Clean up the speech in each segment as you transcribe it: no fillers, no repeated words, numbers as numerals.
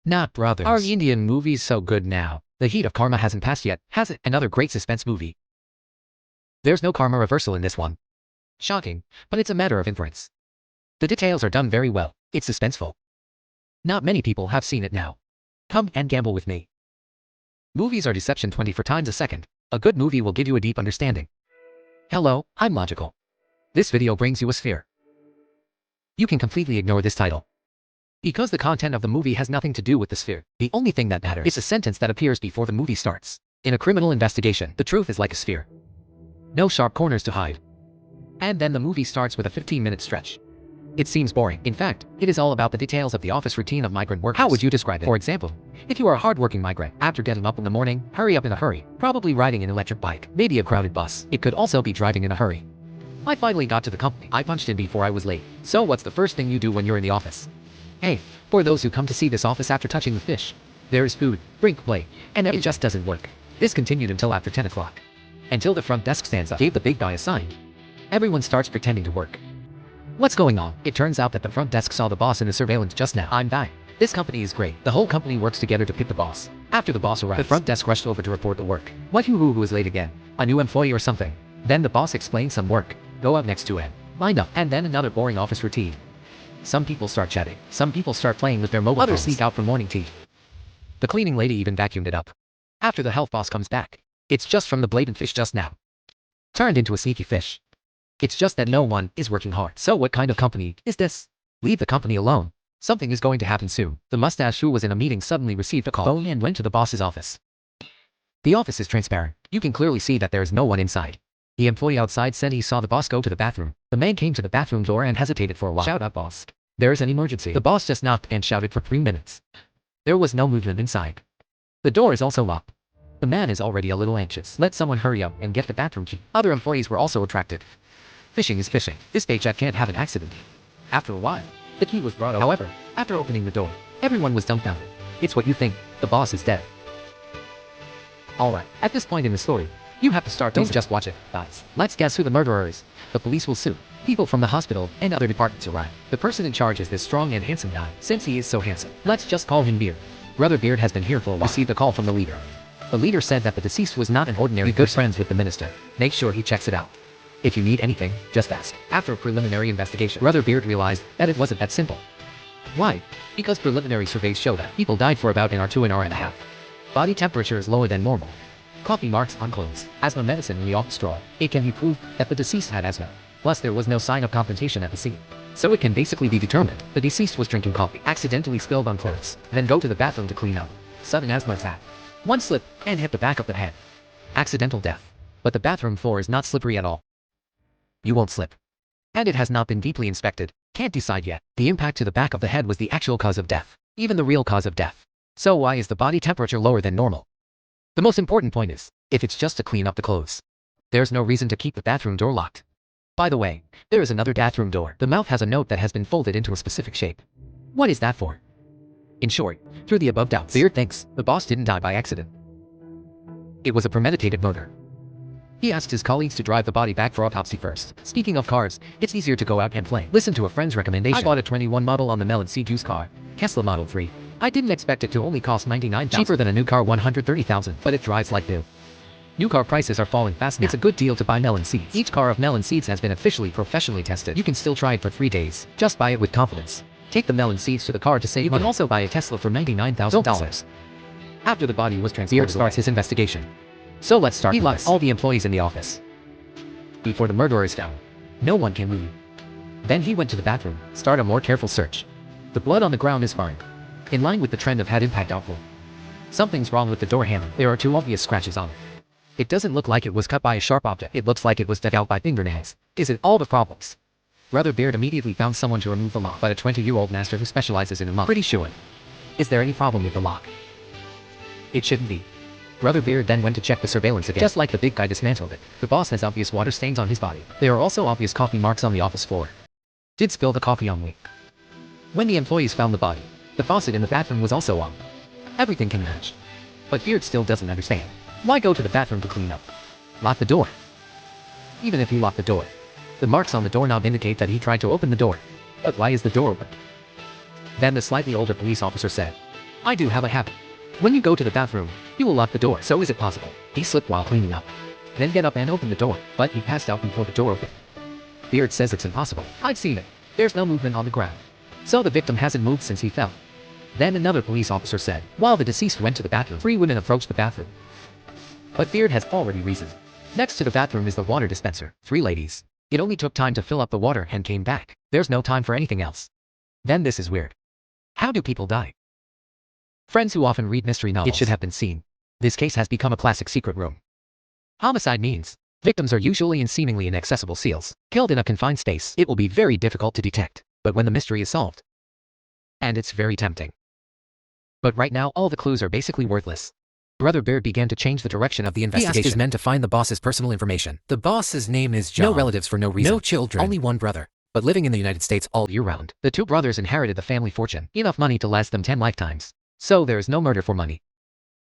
Not brothers. Are Indian movies so good now? The heat of karma hasn't passed yet, has it? Another great suspense movie. There's no karma reversal in this one. Shocking, but it's a matter of inference. The details are done very well. It's suspenseful. Not many people have seen it now. Come and gamble with me. Movies are deception 24 times a second. A good movie will give you a deep understanding. Hello, I'm Logical. This video brings you a sphere. You can completely ignore this title, because the content of the movie has nothing to do with the sphere. The only thing that matters is a sentence that appears before the movie starts. In a criminal investigation, the truth is like a sphere. No sharp corners to hide. And then the movie starts with a 15-minute stretch. It seems boring. In fact, it is all about the details of the office routine of migrant workers. How would you describe it? For example, if you are a hard-working migrant, after getting up in the morning, hurry up in a hurry, probably riding an electric bike, maybe a crowded bus. It could also be driving in a hurry. I finally got to the company. I punched in before I was late. So what's the first thing you do when you're in the office? Hey, for those who come to see this office after touching the fish, there is food, drink, play, and it just doesn't work. This continued until after 10 o'clock. Until the front desk stands up, gave the big guy a sign. Everyone starts pretending to work. What's going on? It turns out that the front desk saw the boss in the surveillance just now. I'm dying. This company is great. The whole company works together to pick the boss. After the boss arrives, the front desk rushed over to report the work. What who is late again? A new employee or something? Then the boss explains some work. Go up next to him. Line up. And then another boring office routine. Some people start chatting. Some people start playing with their mobile phones. Others sneak out for morning tea. The cleaning lady even vacuumed it up. After the health boss comes back, it's just from the blatant fish just now. Turned into a sneaky fish. It's just that no one is working hard. So what kind of company is this? Leave the company alone. Something is going to happen soon. The mustache who was in a meeting suddenly received a call and went to the boss's office. The office is transparent. You can clearly see that there is no one inside. The employee outside said he saw the boss go to the bathroom. The man came to the bathroom door and hesitated for a while. Shout out, boss. There's an emergency. The boss just knocked and shouted for 3 minutes. There was no movement inside. The door is also locked. The man is already a little anxious. Let someone hurry up and get the bathroom key. Other employees were also attracted. Fishing is fishing. This paycheck can't have an accident. After a while, the key was brought over. However, after opening the door, everyone was dumbfounded. It's what you think. The boss is dead. Alright, at this point in the story, you have to start. Don't just watch it, guys. Let's guess who the murderer is. The police will sue. People from the hospital and other departments arrive. The person in charge is this strong and handsome guy. Since he is so handsome, let's just call him Beard. Brother Beard has been here for a while. Received a call from the leader. The leader said that the deceased was not an ordinary good friends with the minister. Make sure he checks it out. If you need anything, just ask. After a preliminary investigation, Brother Beard realized that it wasn't that simple. Why? Because preliminary surveys show that people died for about an hour to an hour and a half. Body temperature is lower than normal. Coffee marks on clothes. Asthma medicine in the office drawer. It can be proved that the deceased had asthma. Plus there was no sign of confrontation at the scene. So it can basically be determined the deceased was drinking coffee, accidentally spilled on clothes, then go to the bathroom to clean up. Sudden asthma attack. One slip and hit the back of the head. Accidental death. But the bathroom floor is not slippery at all. You won't slip. And it has not been deeply inspected. Can't decide yet. The impact to the back of the head was the actual cause of death. Even the real cause of death. So why is the body temperature lower than normal? The most important point is, if it's just to clean up the clothes, there's no reason to keep the bathroom door locked. By the way, there is another bathroom door. The mouth has a note that has been folded into a specific shape. What is that for? In short, through the above doubts, Beard thinks the boss didn't die by accident. It was a premeditated murder. He asked his colleagues to drive the body back for autopsy first. Speaking of cars, it's easier to go out and play. Listen to a friend's recommendation. I bought a 21 model on the Melon C Juice car, Tesla Model 3. I didn't expect it to only cost $99,000, cheaper than a new car $130,000, but it drives like new. New car prices are falling fast now. It's a good deal to buy Melon Seeds. Each car of Melon Seeds has been officially professionally tested. You can still try it for 3 days. Just buy it with confidence. Take the Melon Seeds to the car to save money. You can also buy a Tesla for $99,000. After the body was transported, Beard starts his investigation. So let's start. He locks all the employees in the office. Before the murderer is found, no one can move. Then he went to the bathroom, start a more careful search. The blood on the ground is fine, in line with the trend of head impact outflow. Something's wrong with the door handle. There are 2 obvious scratches on it. It doesn't look like it was cut by a sharp object. It looks like it was dug out by fingernails. Is it all the problems? Brother Beard immediately found someone to remove the lock, but a 20-year-old master who specializes in a lock. Pretty sure. Is there any problem with the lock? It shouldn't be. Brother Beard then went to check the surveillance again. Just like the big guy dismantled it, the boss has obvious water stains on his body. There are also obvious coffee marks on the office floor. Did spill the coffee on me. When the employees found the body, the faucet in the bathroom was also on. Everything can match. But Beard still doesn't understand. Why go to the bathroom to clean up? Lock the door. Even if he locked the door, the marks on the doorknob indicate that he tried to open the door. But why is the door open? Then the slightly older police officer said, I do have a habit. When you go to the bathroom, you will lock the door. So is it possible he slipped while cleaning up, then get up and open the door, but he passed out before the door opened? Beard says it's impossible. I've seen it. There's no movement on the ground. So the victim hasn't moved since he fell. Then another police officer said, while the deceased went to the bathroom, 3 women approached the bathroom. But Beard has already reasoned. Next to the bathroom is the water dispenser. 3 ladies. It only took time to fill up the water and came back. There's no time for anything else. Then this is weird. How do people die? Friends who often read mystery novels, it should have been seen. This case has become a classic secret room. Homicide means victims are usually in seemingly inaccessible cells, killed in a confined space. It will be very difficult to detect, but when the mystery is solved, and it's very tempting. But right now all the clues are basically worthless. Brother Beard began to change the direction of the investigation. He asked his men to find the boss's personal information. The boss's name is John. No relatives for no reason. No children. Only one brother, but living in the United States all year round. The 2 brothers inherited the family fortune, enough money to last them 10 lifetimes. So there is no murder for money.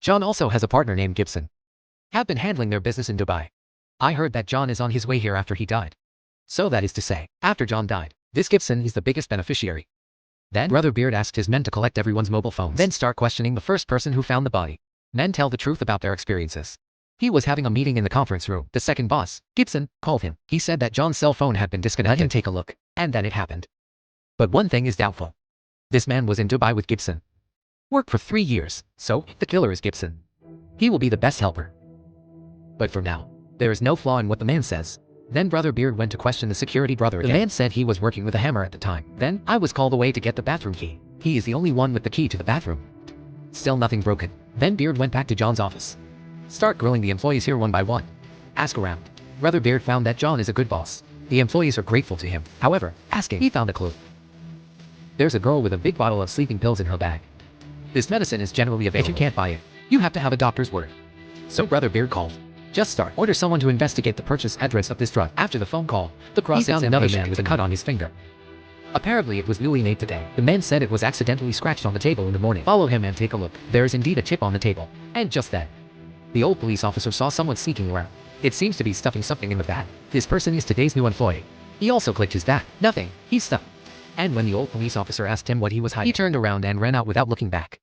John also has a partner named Gibson. Have been handling their business in Dubai. I heard that John is on his way here after he died. So that is to say, after John died, this Gibson is the biggest beneficiary. Then Brother Beard asked his men to collect everyone's mobile phones, then start questioning the first person who found the body. Men tell the truth about their experiences. He was having a meeting in the conference room. The second boss, Gibson, called him. He said that John's cell phone had been disconnected. Let him take a look, and then it happened. But one thing is doubtful. This man was in Dubai with Gibson. Worked for 3 years, so the killer is Gibson. He will be the best helper. But for now, there is no flaw in what the man says. Then Brother Beard went to question the security brother again. The man said he was working with a hammer at the time. Then I was called away to get the bathroom key. He is the only one with the key to the bathroom. Still nothing broken. Then Beard went back to John's office. Start grilling the employees here one by one. Ask around. Brother Beard found that John is a good boss. The employees are grateful to him. However, asking, he found a clue. There's a girl with a big bottle of sleeping pills in her bag. This medicine is generally available. If you can't buy it, you have to have a doctor's word. So Brother Beard called. Just start. Order someone to investigate the purchase address of this drug. After the phone call, the cross found another man with a cut on his finger. Apparently it was newly made today. The man said it was accidentally scratched on the table in the morning. Follow him and take a look. There is indeed a chip on the table. And just then, the old police officer saw someone sneaking around. It seems to be stuffing something in the bag. This person is today's new employee. He also clicked his bag. Nothing. He's stuck. And when the old police officer asked him what he was hiding, he turned around and ran out without looking back.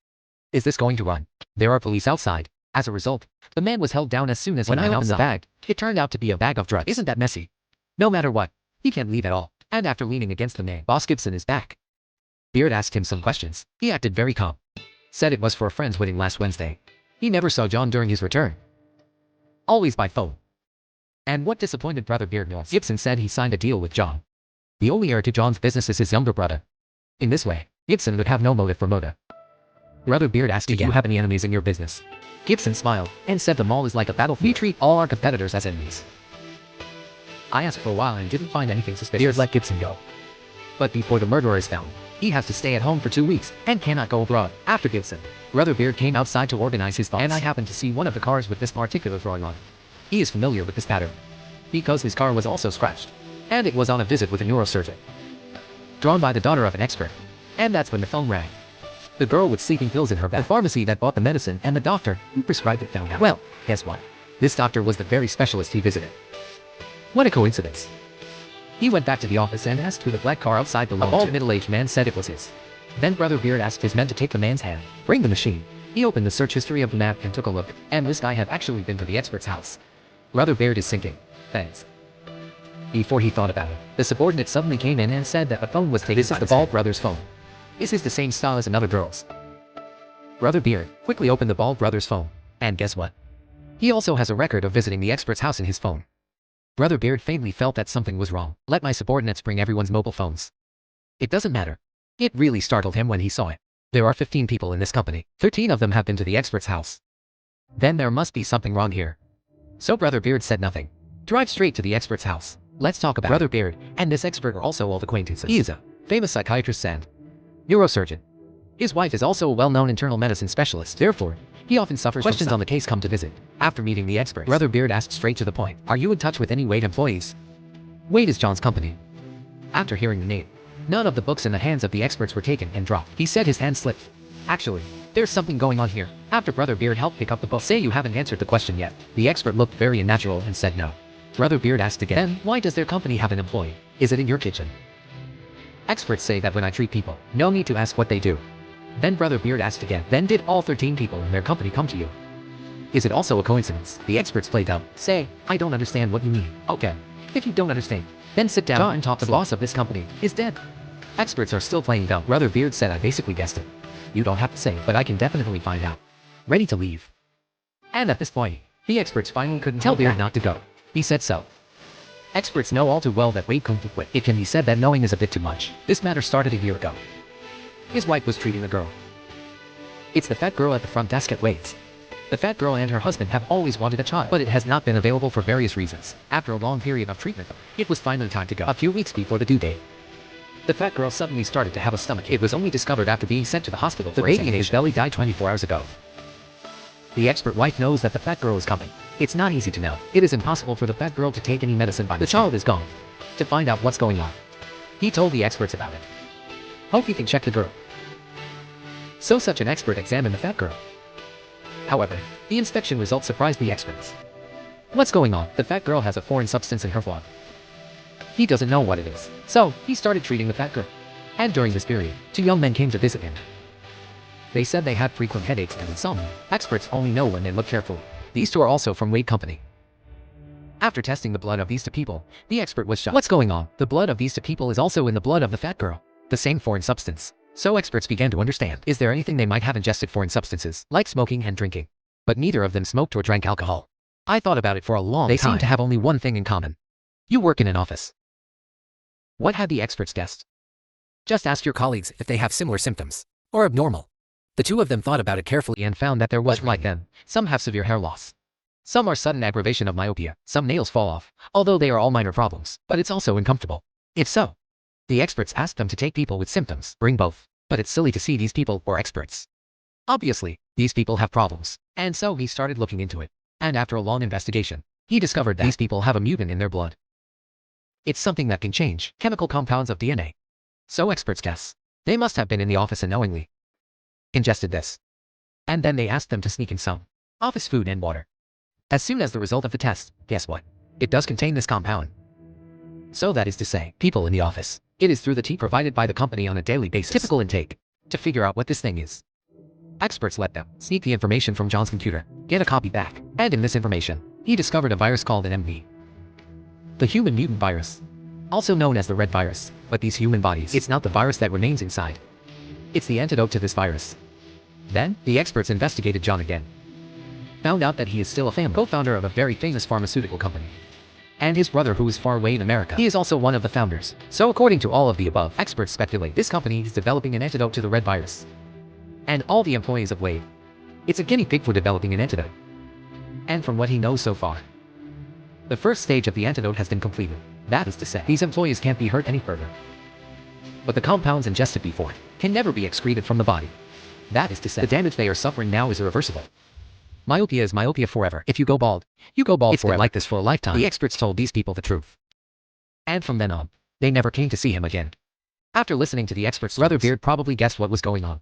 Is this going to run? There are police outside. As a result, the man was held down as soon as he opened the bag. It turned out to be a bag of drugs. Isn't that messy? No matter what, he can't leave at all. And after leaning against the man, Boss Gibson is back. Beard asked him some questions. He acted very calm. Said it was for a friend's wedding last Wednesday. He never saw John during his return. Always by phone. And what disappointed Brother Beard was, Gibson said he signed a deal with John. The only heir to John's business is his younger brother. In this way, Gibson would have no motive for murder. Brother Beard asked, "Did you have any enemies in your business?" Gibson smiled and said the mall is like a battlefield. We treat all our competitors as enemies. I asked for a while and didn't find anything suspicious. Beard let Gibson go. But before the murderer is found, he has to stay at home for 2 weeks and cannot go abroad. After Gibson, Brother Beard came outside to organize his thoughts, and I happened to see one of the cars with this particular drawing on it. He is familiar with this pattern because his car was also scratched, and it was on a visit with a neurosurgeon. Drawn by the daughter of an expert. And that's when the phone rang. The girl with sleeping pills in her bag. The pharmacy that bought the medicine and the doctor who prescribed it found out. Well, guess what? This doctor was the very specialist he visited. What a coincidence. He went back to the office and asked who the black car outside belonged to. A bald middle-aged man said it was his. Then Brother Beard asked his men to take the man's hand. Bring the machine. He opened the search history of the map and took a look, and this guy had actually been to the expert's house. Brother Beard is sinking. Thanks. Before he thought about it, the subordinate suddenly came in and said that the phone was taken. This is the bald brother's phone. This is the same style as another girl's. Brother Beard quickly opened the bald brother's phone. And guess what? He also has a record of visiting the expert's house in his phone. Brother Beard faintly felt that something was wrong. Let my subordinates bring everyone's mobile phones. It doesn't matter. It really startled him when he saw it. There are 15 people in this company. 13 of them have been to the expert's house. Then there must be something wrong here. So Brother Beard said nothing. Drive straight to the expert's house. Let's talk about Brother Beard and this expert are also old acquaintances. He is a famous psychiatrist and neurosurgeon. His wife is also a well-known internal medicine specialist. Therefore, he often suffers questions on the case come to visit. After meeting the expert, Brother Beard asked straight to the point. Are you in touch with any Wade employees? Wade is John's company. After hearing the name, none of the books in the hands of the experts were taken and dropped. He said his hand slipped. Actually, there's something going on here. After Brother Beard helped pick up the book, say you haven't answered the question yet. The expert looked very unnatural and said no. Brother Beard asked again, then why does their company have an employee? Is it in your kitchen? Experts say that when I treat people, no need to ask what they do. Then Brother Beard asked again, then did all 13 people in their company come to you? Is it also a coincidence? The experts play dumb. Say, I don't understand what you mean. Okay. If you don't understand, then sit down and talk. The boss of this company is dead. Experts are still playing dumb. Brother Beard said I basically guessed it. You don't have to say, but I can definitely find out. Ready to leave. And at this point, the experts finally couldn't tell Beard not to go. He said so. Experts know all too well that Wade couldn't quit. It can be said that knowing is a bit too much. This matter started a year ago. His wife was treating the girl. It's the fat girl at the front desk at Wade's. The fat girl and her husband have always wanted a child, but it has not been available for various reasons. After a long period of treatment, it was finally time to go. A few weeks before the due date, the fat girl suddenly started to have a stomach. It was only discovered after being sent to the hospital. The baby in his belly died 24 hours ago. The expert wife knows that the fat girl is coming. It's not easy to know. It is impossible for the fat girl to take any medicine by the child is gone. To find out what's going on, he told the experts about it. Hope he can check the girl. So such an expert examined the fat girl. However, the inspection results surprised the experts. What's going on? The fat girl has a foreign substance in her blood. He doesn't know what it is, so he started treating the fat girl. And during this period, 2 young men came to visit him. They said they had frequent headaches and insomnia. Experts only know when they look carefully. These 2 are also from Wade Company. After testing the blood of these 2 people, the expert was shocked. What's going on? The blood of these 2 people is also in the blood of the fat girl. The same foreign substance. So experts began to understand. Is there anything they might have ingested foreign substances, like smoking and drinking? But neither of them smoked or drank alcohol. I thought about it for a long time. They seem to have only one thing in common. You work in an office. What had the experts guessed? Just ask your colleagues if they have similar symptoms, or abnormal. The 2 of them thought about it carefully and found that there was like them. Some have severe hair loss. Some are sudden aggravation of myopia. Some nails fall off, although they are all minor problems, but it's also uncomfortable. If so, the experts asked them to take people with symptoms, bring both. But it's silly to see these people were experts. Obviously, these people have problems, and so he started looking into it. And after a long investigation, he discovered that these people have a mutant in their blood. It's something that can change chemical compounds of DNA. So experts guess they must have been in the office and knowingly ingested this. And then they asked them to sneak in some office food and water. As soon as the result of the test, guess what? It does contain this compound. So that is to say, people in the office. It is through the tea provided by the company on a daily basis. Typical intake. To figure out what this thing is. Experts let them sneak the information from John's computer, get a copy back, and in this information, he discovered a virus called an MV. The human mutant virus. Also known as the red virus, but these human bodies, it's not the virus that remains inside. It's the antidote to this virus. Then, the experts investigated John again. Found out that he is still a family co-founder of a very famous pharmaceutical company. And his brother who is far away in America. He is also one of the founders. So according to all of the above, experts speculate this company is developing an antidote to the red virus. And all the employees of Wade. It's a guinea pig for developing an antidote. And from what he knows so far, the first stage of the antidote has been completed. That is to say, these employees can't be hurt any further. But the compounds ingested before can never be excreted from the body. That is to say, the damage they are suffering now is irreversible. Myopia is myopia forever. If you go bald, you go bald forever. It's been like this for a lifetime. The experts told these people the truth. And from then on, they never came to see him again. After listening to the experts, Brother Beard probably guessed what was going on.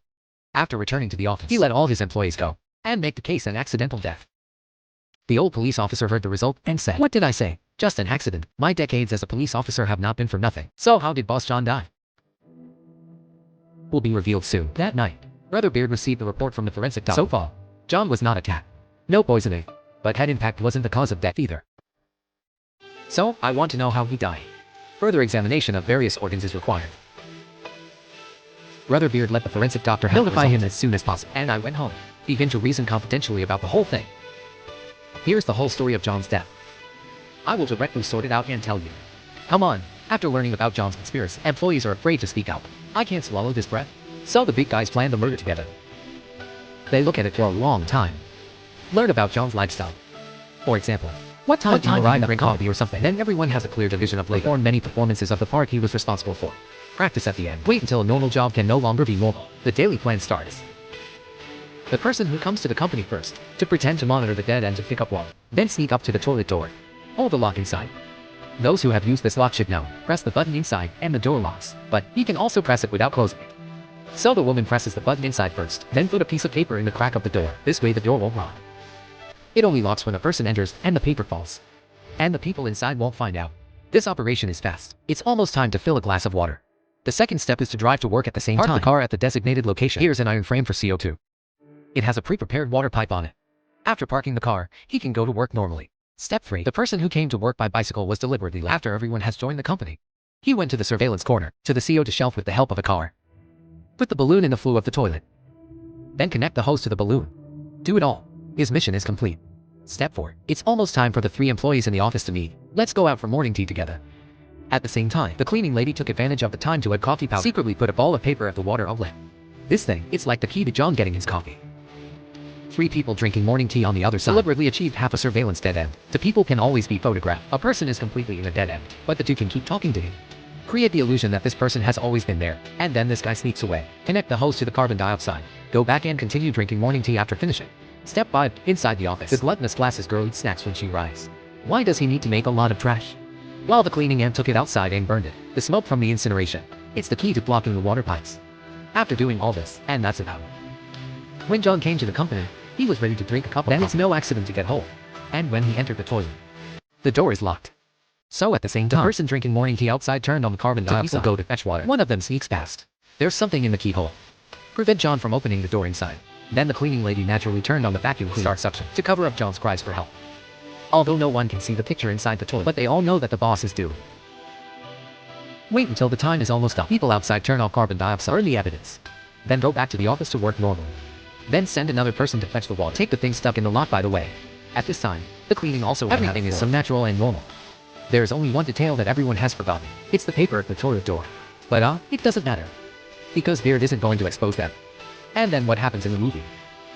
After returning to the office, he let all his employees go and make the case an accidental death. The old police officer heard the result and said, "What did I say? Just an accident. My decades as a police officer have not been for nothing. So how did Boss John die?" Will be revealed soon. That night, Brother Beard received a report from the forensic doctor. So far, John was not attacked. No poisoning. But head impact wasn't the cause of death either. So, I want to know how he died. Further examination of various organs is required. Brother Beard let the forensic doctor notify him as soon as possible. And I went home. Begin to reason confidentially about the whole thing. Here's the whole story of John's death. I will directly sort it out and tell you. Come on. After learning about John's conspiracy, employees are afraid to speak out. I can't swallow this breath. So the big guys plan the murder together. They look at it for a long time. Learn about John's lifestyle. For example, what time did he arrive at drink coffee or something? Then everyone has a clear division of labor. Perform many performances of the part he was responsible for. Practice at the end. Wait until a normal job can no longer be normal. The daily plan starts. The person who comes to the company first, to pretend to monitor the dead and to pick up water. Then sneak up to the toilet door. Hold the lock inside. Those who have used this lock should know. Press the button inside and the door locks. But he can also press it without closing it. So the woman presses the button inside first, then put a piece of paper in the crack of the door. This way the door won't lock. It only locks when a person enters and the paper falls. And the people inside won't find out. This operation is fast. It's almost time to fill a glass of water. The second step is to drive to work at the same time. Park the car at the designated location. Here's an iron frame for CO2. It has a pre-prepared water pipe on it. After parking the car, he can go to work normally. Step 3. The person who came to work by bicycle was deliberately left after everyone has joined the company. He went to the surveillance corner, to the CO2 shelf with the help of a car. Put the balloon in the flue of the toilet. Then connect the hose to the balloon. Do it all. His mission is complete. Step 4. It's almost time for the 3 employees in the office to meet. Let's go out for morning tea together. At the same time, the cleaning lady took advantage of the time to add coffee powder. Secretly put a ball of paper at the water outlet. This thing, it's like the key to John getting his coffee. 3 people drinking morning tea on the other side deliberately achieved half a surveillance dead end. The people can always be photographed. A person is completely in a dead end, but the 2 can keep talking to him. Create the illusion that this person has always been there, and then this guy sneaks away. Connect the hose to the carbon dioxide. Go back and continue drinking morning tea after finishing. Step 5. Inside the office. The gluttonous glasses girl eats snacks when she arrives. Why does he need to make a lot of trash? While the cleaning ant took it outside and burned it. The smoke from the incineration. It's the key to blocking the water pipes. After doing all this, and that's about. When John came to the company, he was ready to drink a cup of coffee. Then it's no accident to get home. And when he entered the toilet, the door is locked. So at the same time, the person drinking morning tea outside turned on the carbon dioxide. People go to fetch water. One of them sneaks past. There's something in the keyhole. Prevent John from opening the door inside. Then the cleaning lady naturally turned on the vacuum cleaner suction to cover up John's cries for help. Although no one can see the picture inside the toilet, but they all know that the boss is due. Wait until the time is almost up. People outside turn off carbon dioxide, burn the evidence. Then go back to the office to work normally. Then send another person to fetch the water. Take the thing stuck in the lock by the way. At this time, the cleaning also everything is so natural and normal. There is only one detail that everyone has forgotten. It's the paper at the toilet door. But it doesn't matter. Because Beard isn't going to expose them. And then what happens in the movie?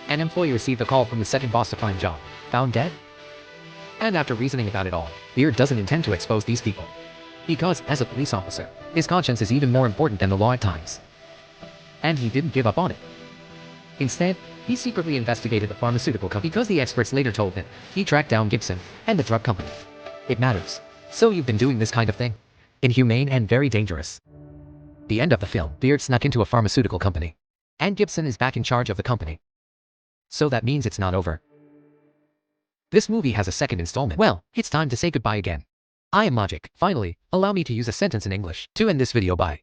An employee received a call from the second boss to find John found dead. And after reasoning about it all, Beard doesn't intend to expose these people. Because, as a police officer, his conscience is even more important than the law at times. And he didn't give up on it. Instead, he secretly investigated the pharmaceutical company because the experts later told him he tracked down Gibson and the drug company. It matters. So you've been doing this kind of thing? Inhumane and very dangerous. The end of the film, Beard snuck into a pharmaceutical company. And Gibson is back in charge of the company. So that means it's not over. This movie has a second installment. Well, it's time to say goodbye again. I am Logic. Finally, allow me to use a sentence in English to end this video by.